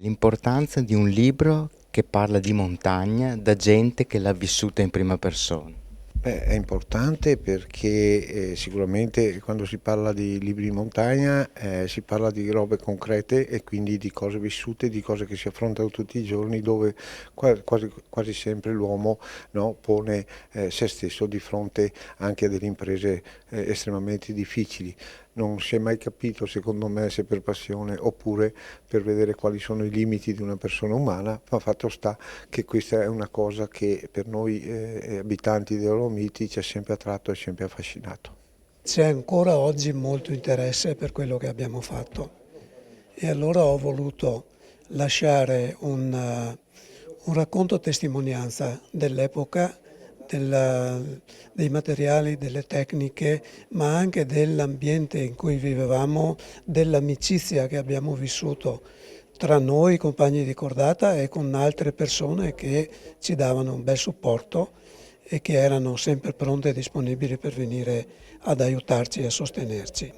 L'importanza di un libro che parla di montagna da gente che l'ha vissuta in prima persona. Beh, è importante perché sicuramente quando si parla di libri di montagna si parla di robe concrete e quindi di cose vissute, di cose che si affrontano tutti i giorni, dove quasi sempre l'uomo, no, pone se stesso di fronte anche a delle imprese estremamente difficili. Non si è mai capito, secondo me, se per passione oppure per vedere quali sono i limiti di una persona umana, ma fatto sta che questa è una cosa che per noi abitanti dei Dolomiti ci ha sempre attratto e sempre affascinato. C'è ancora oggi molto interesse per quello che abbiamo fatto e allora ho voluto lasciare un racconto testimonianza dell'epoca, dei materiali, delle tecniche, ma anche dell'ambiente in cui vivevamo, dell'amicizia che abbiamo vissuto tra noi, compagni di cordata, e con altre persone che ci davano un bel supporto e che erano sempre pronte e disponibili per venire ad aiutarci e a sostenerci.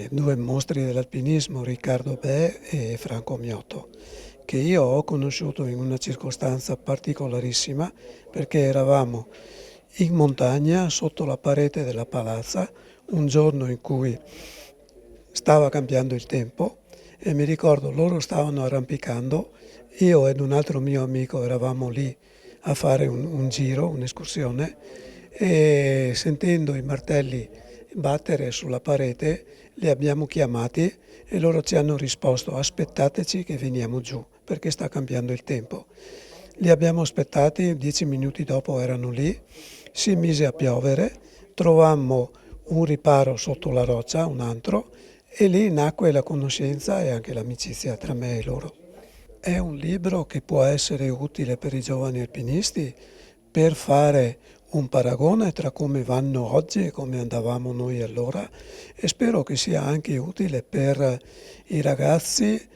Due mostri dell'alpinismo, Riccardo Be e Franco Miotto, che io ho conosciuto in una circostanza particolarissima perché eravamo in montagna sotto la parete della palazza un giorno in cui stava cambiando il tempo e mi ricordo loro stavano arrampicando, io ed un altro mio amico eravamo lì a fare un giro, un'escursione e sentendo i martelli battere sulla parete li abbiamo chiamati e loro ci hanno risposto aspettateci che veniamo giù perché sta cambiando il tempo. Li abbiamo aspettati, 10 minuti dopo erano lì, si mise a piovere, trovammo un riparo sotto la roccia, un antro, e lì nacque la conoscenza e anche l'amicizia tra me e loro. È un libro che può essere utile per i giovani alpinisti per fare un paragone tra come vanno oggi e come andavamo noi allora e spero che sia anche utile per i ragazzi,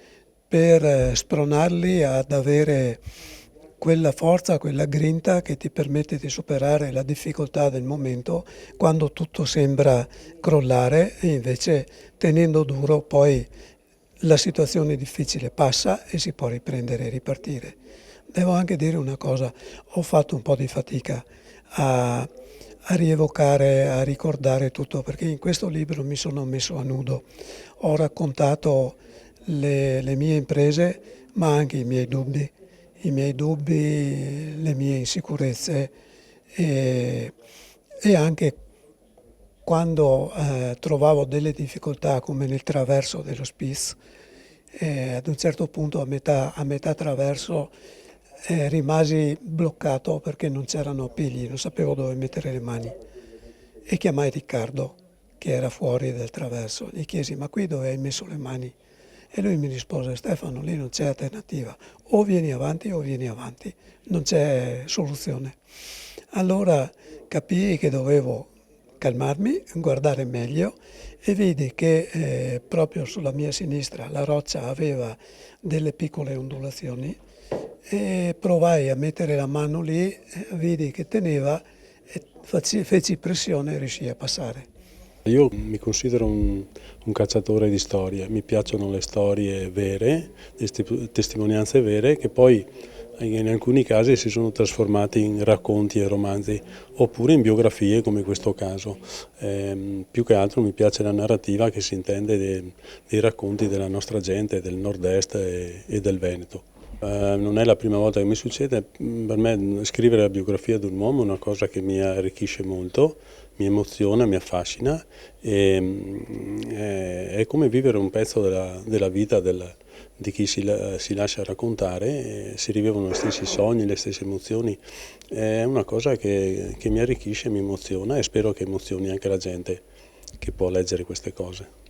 per spronarli ad avere quella forza, quella grinta che ti permette di superare la difficoltà del momento quando tutto sembra crollare e invece tenendo duro poi la situazione difficile passa e si può riprendere e ripartire. Devo anche dire una cosa, ho fatto un po' di fatica a rievocare, a ricordare tutto, perché in questo libro mi sono messo a nudo. Ho raccontato le mie imprese, ma anche i miei dubbi, le mie insicurezze e anche quando trovavo delle difficoltà come nel traverso dello Spitz, ad un certo punto a metà traverso rimasi bloccato perché non c'erano appigli, non sapevo dove mettere le mani e chiamai Riccardo che era fuori del traverso, gli chiesi ma qui dove hai messo le mani? E lui mi rispose Stefano lì non c'è alternativa, o vieni avanti, non c'è soluzione. Allora capii che dovevo calmarmi, guardare meglio e vidi che proprio sulla mia sinistra la roccia aveva delle piccole ondulazioni e provai a mettere la mano lì, vidi che teneva e feci pressione e riuscii a passare. Io mi considero un cacciatore di storie, mi piacciono le storie vere, le testimonianze vere che poi in alcuni casi si sono trasformati in racconti e romanzi oppure in biografie come in questo caso. Più che altro mi piace la narrativa che si intende dei racconti della nostra gente, del nord-est e del Veneto. Non è la prima volta che mi succede, per me scrivere la biografia di un uomo è una cosa che mi arricchisce molto, mi emoziona, mi affascina e è come vivere un pezzo della vita di chi si lascia raccontare, si rivevono gli stessi sogni, le stesse emozioni, è una cosa che mi arricchisce, mi emoziona e spero che emozioni anche la gente che può leggere queste cose.